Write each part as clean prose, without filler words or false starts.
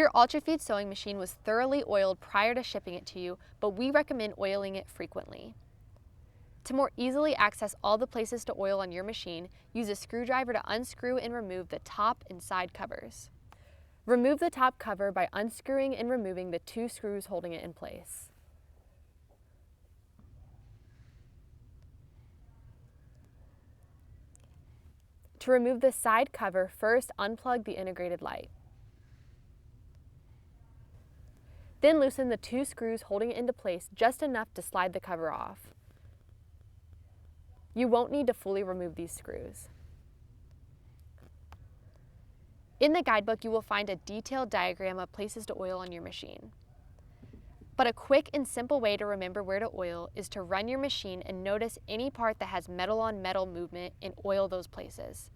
Your Ultrafeed sewing machine was thoroughly oiled prior to shipping it to you, but we recommend oiling it frequently. To more easily access all the places to oil on your machine, use a screwdriver to unscrew and remove the top and side covers. Remove the top cover by unscrewing and removing the 2 screws holding it in place. To remove the side cover, first unplug the integrated light. Then loosen the 2 screws holding it into place just enough to slide the cover off. You won't need to fully remove these screws. In the guidebook, you will find a detailed diagram of places to oil on your machine. But a quick and simple way to remember where to oil is to run your machine and notice any part that has metal on metal movement and oil those places.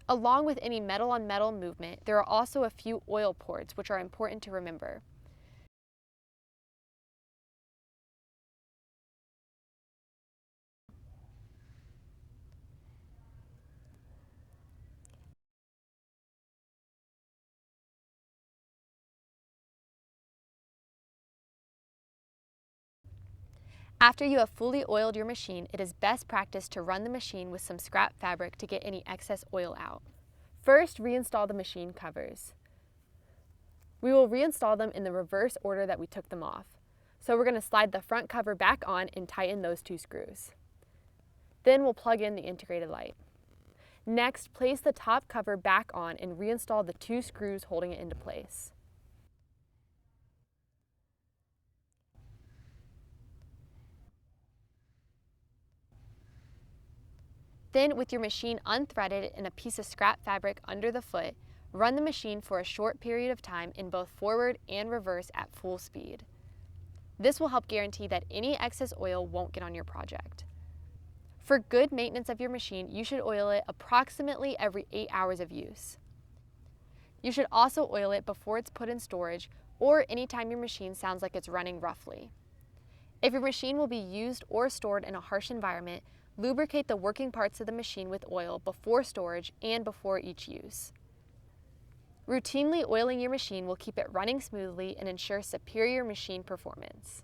Along with any metal on metal movement, there are also a few oil ports which are important to remember. After you have fully oiled your machine, it is best practice to run the machine with some scrap fabric to get any excess oil out. First, reinstall the machine covers. We will reinstall them in the reverse order that we took them off. So we're going to slide the front cover back on and tighten those 2 screws. Then we'll plug in the integrated light. Next, place the top cover back on and reinstall the 2 screws holding it into place. Then, with your machine unthreaded and a piece of scrap fabric under the foot, run the machine for a short period of time in both forward and reverse at full speed. This will help guarantee that any excess oil won't get on your project. For good maintenance of your machine, you should oil it approximately every 8 hours of use. You should also oil it before it's put in storage or anytime your machine sounds like it's running roughly. If your machine will be used or stored in a harsh environment, lubricate the working parts of the machine with oil before storage and before each use. Routinely oiling your machine will keep it running smoothly and ensure superior machine performance.